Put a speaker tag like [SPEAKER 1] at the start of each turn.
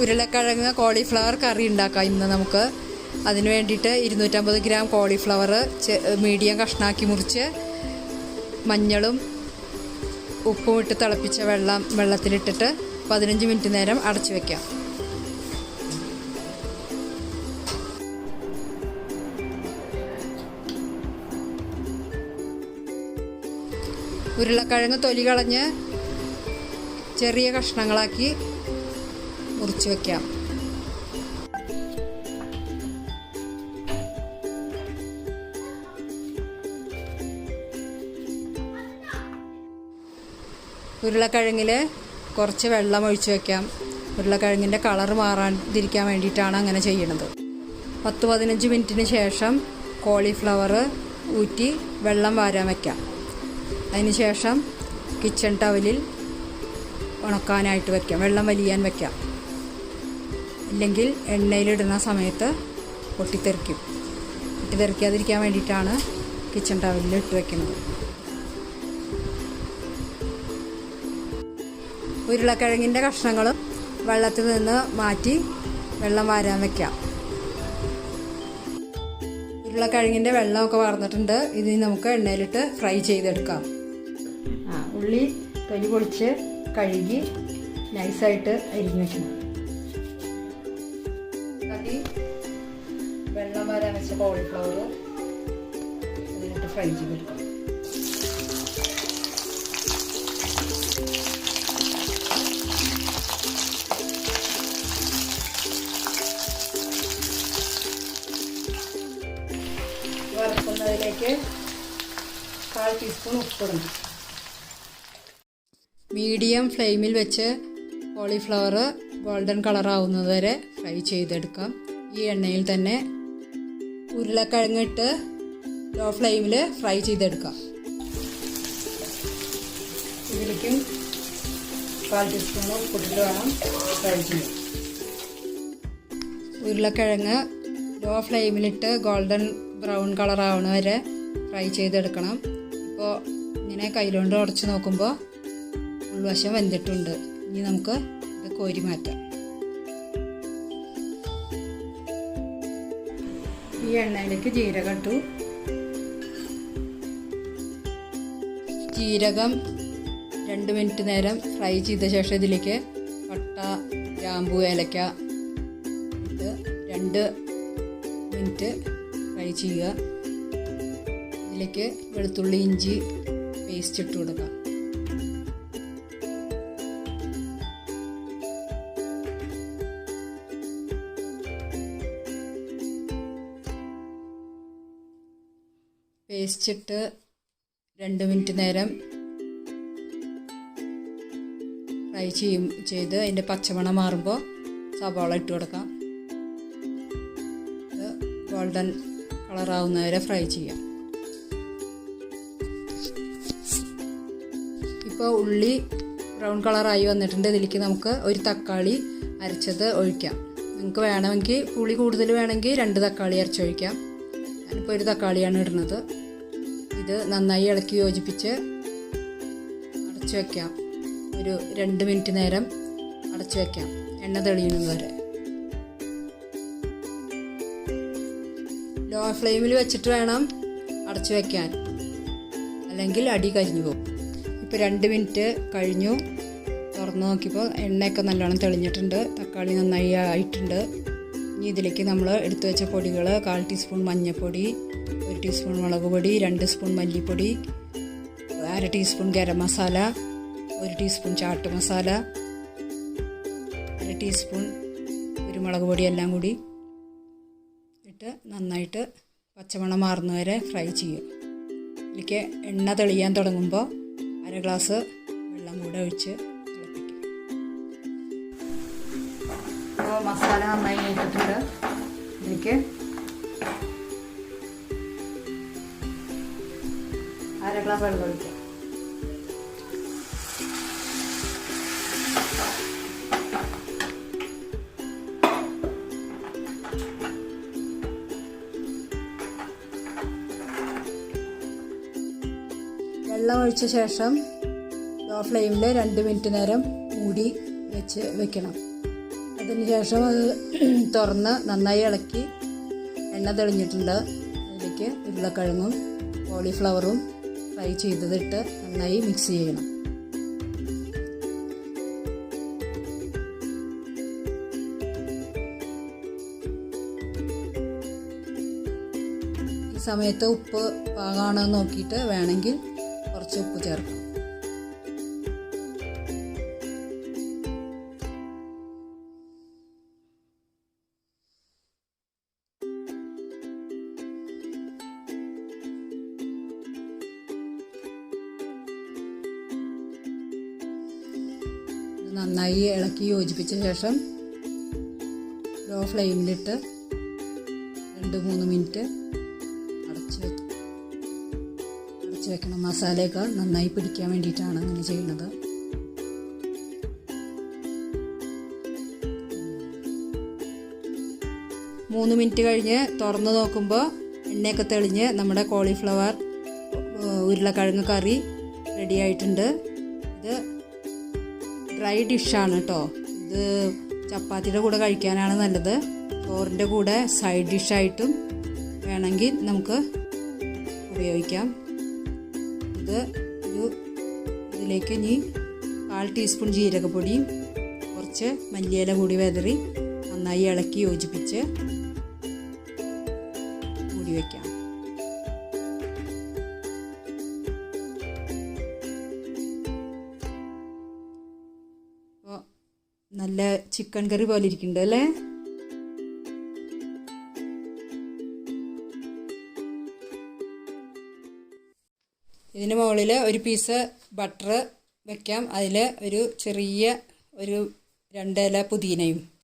[SPEAKER 1] ഉരുളക്കിഴങ്ങ് കോളിഫ്ലവർ കറി ഉണ്ടാക്കാം ഇന്ന് നമുക്ക്. അതിന് വേണ്ടിയിട്ട് 250 ഗ്രാം കോളിഫ്ലവർ മീഡിയം കഷ്ണാക്കി മുറിച്ച് മഞ്ഞളും ഉപ്പും ഇട്ട് തിളപ്പിച്ച വെള്ളത്തിലിട്ടിട്ട് 15 മിനിറ്റ് നേരം അടച്ചു വയ്ക്കാം. ഉരുളക്കിഴങ്ങ് തൊലി കളഞ്ഞ് ചെറിയ കഷ്ണങ്ങളാക്കി മുറിച്ച് വയ്ക്കാം. ഉരുളക്കിഴങ്ങിൽ കുറച്ച് വെള്ളം ഒഴിച്ച് വയ്ക്കാം. ഉരുളക്കിഴങ്ങിൻ്റെ കളർ മാറാതിരിക്കാൻ വേണ്ടിയിട്ടാണ് അങ്ങനെ ചെയ്യണത്. 10-15 മിനിറ്റിന് ശേഷം കോളിഫ്ലവർ ഊറ്റി വെള്ളം വാരാൻ വയ്ക്കാം. അതിന് ശേഷം കിച്ചൺ ടവലിൽ ഉണക്കാനായിട്ട് വയ്ക്കാം, വെള്ളം വലിയാൻ വയ്ക്കാം. ഇല്ലെങ്കിൽ എണ്ണയിലിടുന്ന സമയത്ത് പൊട്ടിത്തെറിക്കാതിരിക്കാൻ വേണ്ടിയിട്ടാണ് കിച്ചൺ ടവലിൽ ഇട്ട് വയ്ക്കുന്നത്. ഉരുളക്കിഴങ്ങിൻ്റെ കഷ്ണങ്ങളും വെള്ളത്തിൽ നിന്ന് മാറ്റി വെള്ളം വാരാൻ വയ്ക്കാം. ഉരുളക്കിഴങ്ങിൻ്റെ വെള്ളമൊക്കെ വാർന്നിട്ടുണ്ട്. ഇതിന് നമുക്ക് എണ്ണയിലിട്ട് ഫ്രൈ ചെയ്തെടുക്കാം. ഉള്ളി തൊലി പൊളിച്ച് കഴുകി നൈസായിട്ട് അരിഞ്ഞ് വയ്ക്കണം. വെള്ളം വരാൻ വെച്ച കോളിഫ്ലവർ ഇതിലിട്ട് ഫ്രൈ ചെയ്തെടുക്കാം. വറുക്കുന്നതിലേക്ക് 1/4 ടീസ്പൂൺ ഉപ്പിടണം. മീഡിയം ഫ്ലെയിമിൽ വെച്ച് കോളിഫ്ലവർ ഗോൾഡൻ കളറാവുന്നത് വരെ ഫ്രൈ ചെയ്തെടുക്കാം. ഈ എണ്ണയിൽ തന്നെ ഉരുളക്കിഴങ്ങിട്ട് ലോ ഫ്ലെയിമിൽ ഫ്രൈ ചെയ്തെടുക്കാം. ഇതിലേക്കും 1/4 ടീസ്പൂൺ ഉപ്പിട്ടിട്ട് വേണം ഫ്രൈ ചെയ്യാൻ. ഉരുളക്കിഴങ്ങ് ലോ ഫ്ലെയിമിലിട്ട് ഗോൾഡൻ ബ്രൗൺ കളറാവണ വരെ ഫ്രൈ ചെയ്തെടുക്കണം. ഇപ്പോൾ ഇങ്ങനെ കയ്യിലുകൊണ്ട് ഉടച്ച് നോക്കുമ്പോൾ ഉൾവശം വെന്തിട്ടുണ്ട്. ഇനി നമുക്ക് ഇത് കോരി മാറ്റാം. ഈ എണ്ണയിലേക്ക് ജീരകം ഇട്ടു. ജീരകം 2 മിനിറ്റ് നേരം ഫ്രൈ ചെയ്ത ശേഷം ഇതിലേക്ക് പട്ട, ഗ്രാമ്പു, ഏലക്ക ഇട്ട് 2 മിനിറ്റ് ഫ്രൈ ചെയ്യുക. ഇതിലേക്ക് വെളുത്തുള്ളി ഇഞ്ചി പേസ്റ്റ് ഇട്ട് കൊടുക്കാം. പേസ്റ്റ് ഇട്ട് 2 മിനിറ്റ് നേരം ഫ്രൈ ചെയ്ത് അതിൻ്റെ പച്ചമണം മാറുമ്പോൾ സവാള ഇട്ട് കൊടുക്കാം. ഗോൾഡൻ കളറാവുന്നവരെ ഫ്രൈ ചെയ്യാം. ഇപ്പോൾ ഉള്ളി ബ്രൗൺ കളറായി വന്നിട്ടുണ്ട്. ഇതിലേക്ക് നമുക്ക് ഒരു തക്കാളി അരച്ചത് ഒഴിക്കാം. നിങ്ങൾക്ക് വേണമെങ്കിൽ പുളി കൂടുതൽ വേണമെങ്കിൽ 2 തക്കാളി അരച്ചൊഴിക്കാം. ഞാനിപ്പോൾ ഒരു തക്കാളിയാണ് ഇടുന്നത്. ഇത് നന്നായി ഇളക്കി യോജിപ്പിച്ച് അടച്ചു വയ്ക്കാം. ഒരു 2 മിനിറ്റ് നേരം അടച്ചു വയ്ക്കാം, എണ്ണ തെളിയുന്നത് വരെ. ലോ ഫ്ലെയിമിൽ വെച്ചിട്ട് വേണം അടച്ചു വയ്ക്കാൻ, അല്ലെങ്കിൽ അടി കരിഞ്ഞു പോകും. ഇപ്പോൾ 2 മിനിറ്റ് കഴിഞ്ഞു. തുറന്ന് നോക്കിയപ്പോൾ എണ്ണയൊക്കെ നല്ലോണം തെളിഞ്ഞിട്ടുണ്ട്. തക്കാളി നന്നായി ആയിട്ടുണ്ട്. ഇനി ഇതിലേക്ക് നമ്മൾ എടുത്തു വെച്ച പൊടികൾ 1/4 ടീസ്പൂൺ മഞ്ഞൾപ്പൊടി, 1 ടീസ്പൂൺ മുളക് പൊടി, 2 സ്പൂൺ മല്ലിപ്പൊടി, 1/2 teaspoon garam masala, 1 teaspoon chaat masala, 1 teaspoon കുരുമുളക് പൊടി എല്ലാം കൂടി ഇട്ട് നന്നായിട്ട് പച്ചമണം മാറുന്നവരെ ഫ്രൈ ചെയ്യും. ഇതിലേക്ക് എണ്ണ തെളിയാൻ തുടങ്ങുമ്പോൾ 1/2 ഗ്ലാസ് വെള്ളം കൂടെ ഒഴിച്ച് തിളപ്പിക്കും. അപ്പോൾ മസാല നന്നായി ഇട്ടിട്ടുണ്ട്. ഇതിലേക്ക് 1/2 ഗ്ലാസ് വെള്ളം ഒഴിക്കാം. വെള്ളം ഒഴിച്ച ശേഷം ലോ ഫ്ലെയിമിൽ 2 മിനിറ്റ് നേരം മൂടി വെച്ച് വെക്കണം. അതിനുശേഷം അത് തുറന്ന് നന്നായി ഇളക്കി എണ്ണ തെളിഞ്ഞിട്ടുണ്ട്. അതിലേക്ക് ഉരുളക്കിഴങ്ങും കോളിഫ്ലവറും ഫ്രൈ ചെയ്തതിട്ട് നന്നായി മിക്സ് ചെയ്യണം. ഈ സമയത്ത് ഉപ്പ് പാകമാണോ നോക്കിയിട്ട് വേണമെങ്കിൽ കുറച്ച് ഉപ്പ് ചേർക്കാം. നന്നായി ഇളക്കി യോജിപ്പിച്ച ശേഷം ലോ ഫ്ലെയിമിലിട്ട് 2-3 മിനിറ്റ് അടച്ച് വെക്കണം. മസാലയൊക്കെ നന്നായി പിടിക്കാൻ വേണ്ടിയിട്ടാണ് അങ്ങനെ ചെയ്യുന്നത്. മൂന്ന് മിനിറ്റ് കഴിഞ്ഞ് തുറന്ന് നോക്കുമ്പോൾ എണ്ണയൊക്കെ തെളിഞ്ഞ് നമ്മുടെ കോളിഫ്ലവർ ഉരുളക്കിഴങ്ങ് കറി റെഡി ആയിട്ടുണ്ട്. ഇത് ഡ്രൈ ഡിഷാണ് കേട്ടോ. ഇത് ചപ്പാത്തിയുടെ കൂടെ കഴിക്കാനാണ് നല്ലത്. ചോറിൻ്റെ കൂടെ സൈഡ് ഡിഷായിട്ടും വേണമെങ്കിൽ നമുക്ക് ഉപയോഗിക്കാം. ഇതിലേക്ക് ഇനി 1/4 ടീസ്പൂൺ ജീരകപ്പൊടിയും കുറച്ച് മല്ലിയില കൂടി വെതറി നന്നായി ഇളക്കി യോജിപ്പിച്ച് മൂടി വയ്ക്കാം. നല്ല ചിക്കൻ കറി പോലെ ഇരിക്കുന്നുണ്ട് അല്ലേ? ഇതിന് മുകളിൽ ഒരു പീസ് ബട്ടർ വെക്കാം. അതിൽ ഒരു ചെറിയ 2 ഇല പുതിനയും